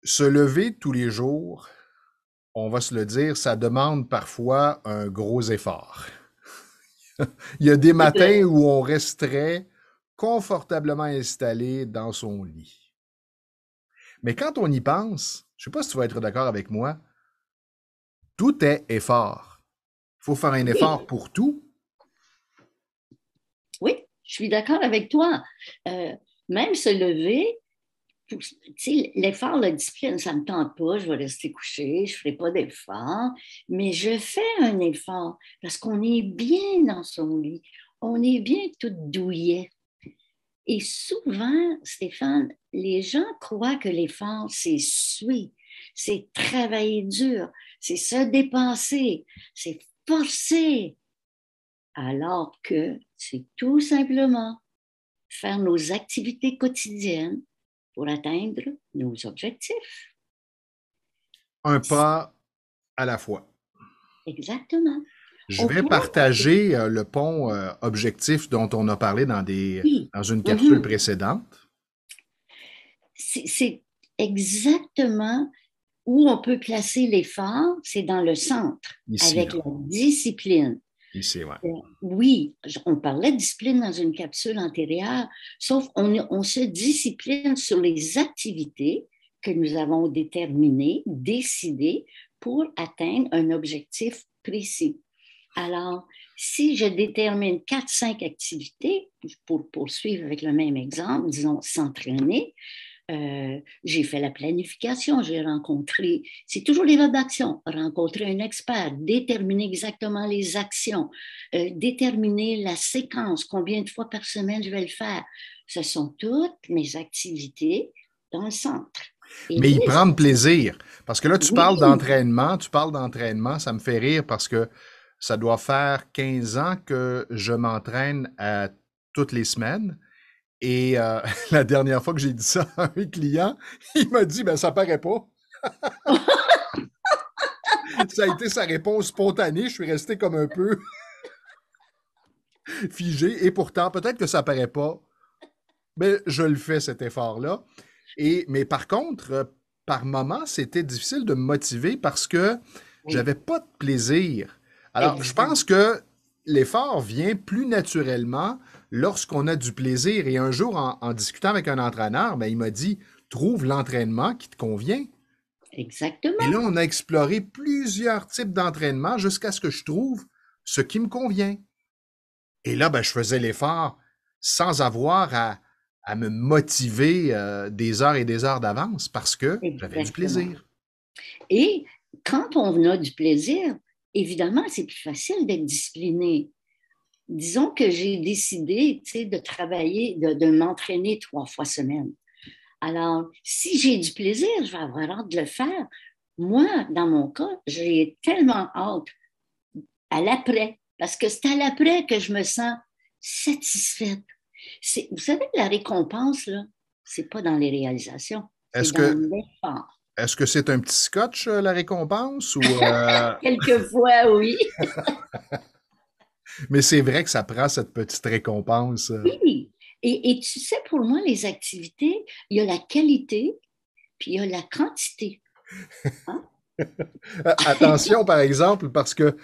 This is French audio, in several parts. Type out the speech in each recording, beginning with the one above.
Se lever tous les jours, on va se le dire, ça demande parfois un gros effort. Il y a des C'est vrai. matins où on resterait confortablement installé dans son lit. Mais quand on y pense, je ne sais pas si tu vas être d'accord avec moi, tout est effort. Il faut faire un effort Oui, pour tout. oui, je suis d'accord avec toi. Euh, Même se lever, tu sais, l'effort, la discipline, ça ne me tente pas, je vais rester couché, je ne ferai pas d'effort, mais je fais un effort parce qu'on est bien dans son lit, on est bien tout douillet. Et souvent, Stéphane, les gens croient que l'effort, c'est suer, c'est travailler dur, c'est se dépenser, c'est forcer. Alors que c'est tout simplement faire nos activités quotidiennes pour atteindre nos objectifs. Un pas à la fois. Exactement. Je On vais pourrait... partager le pont objectif dont on a parlé Oui. dans une capsule Mhm. précédente. C'est exactement où on peut placer l'effort, c'est dans le centre, Ici, avec là. la discipline. Ici, ouais. Oui, on parlait de discipline dans une capsule antérieure, sauf on se discipline sur les activités que nous avons déterminées, décidées pour atteindre un objectif précis. Alors, si je détermine quatre, cinq activités, pour poursuivre avec le même exemple, disons s'entraîner, j'ai fait la planification, j'ai rencontré, c'est toujours les rédactions, rencontrer un expert, déterminer exactement les actions, déterminer la séquence, combien de fois par semaine je vais le faire. Ce sont toutes mes activités dans le centre. Et Mais y les prendre autres, plaisir. Parce que là, oui, tu parles d'entraînement, ça me fait rire parce que ça doit faire 15 ans que je m'entraîne toutes les semaines. Et la dernière fois que j'ai dit ça à un client, il m'a dit, ben ça paraît pas. Ça a été sa réponse spontanée. Je suis resté comme un peu figé. Et pourtant, peut-être que ça paraît pas, mais je le fais cet effort-là. Mais par contre, par moment, c'était difficile de me motiver parce que oui, j'avais pas de plaisir. Alors, je exact, pense que l'effort vient plus naturellement lorsqu'on a du plaisir. Et un jour, en discutant avec un entraîneur, ben, il m'a dit, trouve l'entraînement qui te convient. Et exactement. là, on a exploré plusieurs types d'entraînement jusqu'à ce que je trouve ce qui me convient. Et là, ben, je faisais l'effort sans avoir à me motiver des heures et des heures d'avance parce que j'avais du Exactement. plaisir. Et quand on a du plaisir, évidemment, c'est plus facile d'être discipliné. Disons que j'ai décidé, tu sais, de travailler, de m'entraîner 3 fois semaine. Alors, si j'ai du plaisir, je vais avoir hâte de le faire. Moi, dans mon cas, j'ai tellement hâte à l'après, parce que c'est à l'après que je me sens satisfaite. Vous savez, la récompense, là, c'est pas dans les réalisations, c'est Est-ce dans que l'effort. est-ce que c'est un petit scotch, la récompense? Quelquefois, oui. Mais c'est vrai que ça prend cette petite récompense. Oui. Et tu sais, pour moi, les activités, il y a la qualité, puis il y a la quantité. Hein? Attention, par exemple, parce que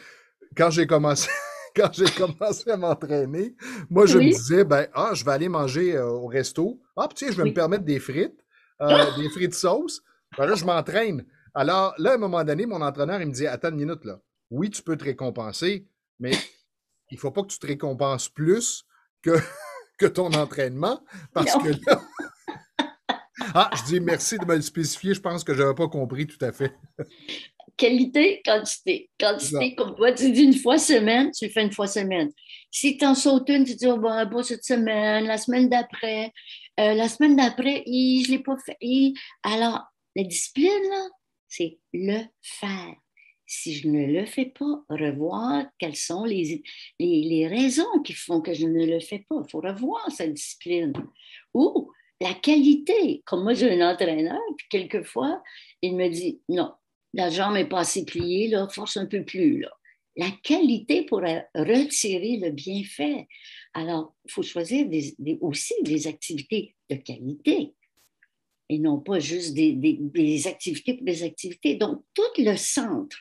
quand j'ai commencé, quand j'ai commencé à m'entraîner, moi, je me Oui, disais, ben, je vais aller manger au resto. Ah, puis tiens, je vais me oui. permettre des frites sauce. Ben là, je m'entraîne. Alors, là, à un moment donné, mon entraîneur, il me dit, attends une minute, là. Oui, tu peux te récompenser, mais il faut pas que tu te récompenses plus que, que ton entraînement, parce que Non. là, je dis merci de me le spécifier, je pense que je n'avais pas compris tout à fait. Qualité, quantité. C'est ça. Quantité, comme toi, tu dis une fois semaine, tu le fais une fois semaine. Si tu en sautes une, tu dis, oh, bon, pas cette semaine, la semaine d'après. La semaine d'après, je ne l'ai pas fait. Alors, la discipline, là, c'est le faire. Si je ne le fais pas, revoir quelles sont les raisons qui font que je ne le fais pas. Il faut revoir cette discipline. Ou la qualité. Comme moi, j'ai un entraîneur, puis quelquefois, il me dit, non, la jambe est pas assez pliée, là, force un peu plus, là. La qualité pour retirer le bienfait. Alors, il faut choisir aussi des activités de qualité. et non pas juste des activités pour des activités. Donc, tout le centre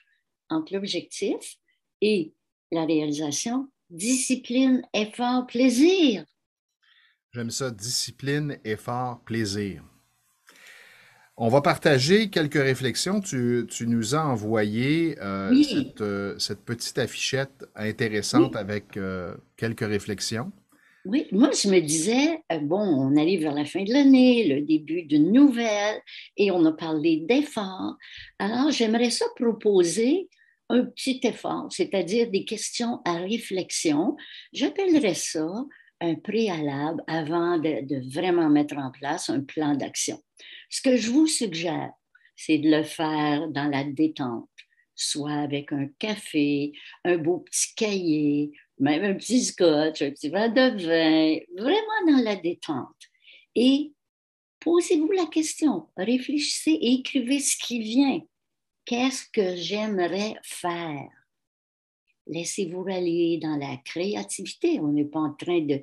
entre l'objectif et la réalisation, discipline, effort, plaisir. J'aime ça, discipline, effort, plaisir. On va partager quelques réflexions. Tu nous as envoyé Oui, cette petite affichette intéressante oui, avec quelques réflexions. oui. Moi, je me disais, bon, on arrive vers la fin de l'année, le début d'une nouvelle, et on a parlé d'efforts. Alors, j'aimerais ça proposer un petit effort, c'est-à-dire des questions à réflexion. J'appellerais ça un préalable avant de vraiment mettre en place un plan d'action. Ce que je vous suggère, c'est de le faire dans la détente, soit avec un café, un beau petit cahier, même un petit scotch, un petit verre de vin, vraiment dans la détente. Et posez-vous la question, réfléchissez et écrivez ce qui vient. Qu'est-ce que j'aimerais faire? Laissez-vous aller dans la créativité. On n'est pas en train de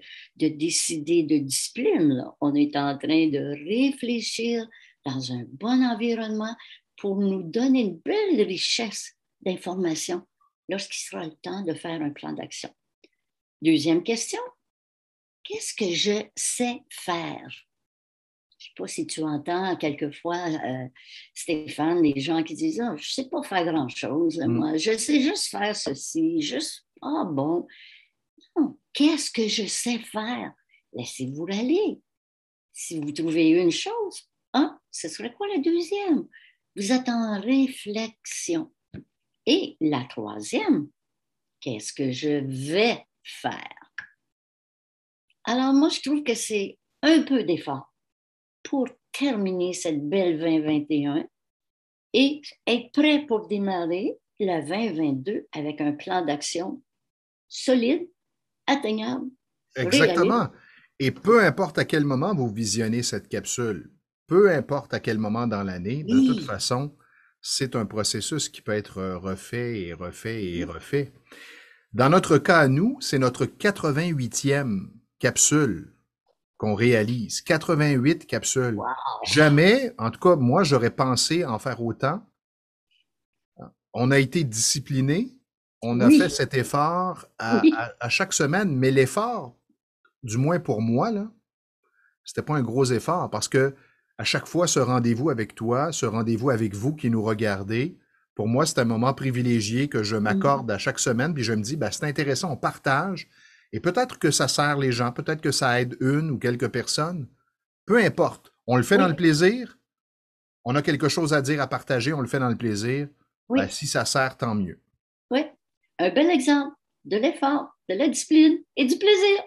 décider de discipline, là. On est en train de réfléchir dans un bon environnement pour nous donner une belle richesse d'informations lorsqu'il sera le temps de faire un plan d'action. Deuxième question, qu'est-ce que je sais faire? Je ne sais pas si tu entends quelquefois, Stéphane, les gens qui disent oh, je ne sais pas faire grand-chose, Mm. moi, je sais juste faire ceci, juste, ah bon, non. Qu'est-ce que je sais faire? Laissez-vous aller. Si vous trouvez une chose, hein, ce serait quoi la deuxième? Vous êtes en réflexion. Et la troisième, qu'est-ce que je vais faire? Alors, moi, je trouve que c'est un peu d'effort pour terminer cette belle 2021 et être prêt pour démarrer le 2022 avec un plan d'action solide, atteignable, réaliste. Exactement. Et peu importe à quel moment vous visionnez cette capsule, peu importe à quel moment dans l'année, de toute Oui, façon, c'est un processus qui peut être refait et refait et oui, refait. Dans notre cas à nous, c'est notre 88e capsule qu'on réalise. 88 capsules. wow. Jamais, en tout cas, moi, j'aurais pensé en faire autant. On a été discipliné, on a fait Oui, cet effort oui. à chaque semaine, mais l'effort, du moins pour moi, là, c'était pas un gros effort parce que à chaque fois, ce rendez-vous avec toi, ce rendez-vous avec vous qui nous regardez, pour moi, c'est un moment privilégié que je Mhm. m'accorde à chaque semaine, puis je me dis, ben, c'est intéressant, on partage, et peut-être que ça sert les gens, peut-être que ça aide une ou quelques personnes, peu importe. On le fait dans le Oui, plaisir, on a quelque chose à dire, à partager, on le fait dans le plaisir. Ben, oui, si ça sert, tant mieux. oui. Un bel exemple de l'effort, de la discipline et du plaisir.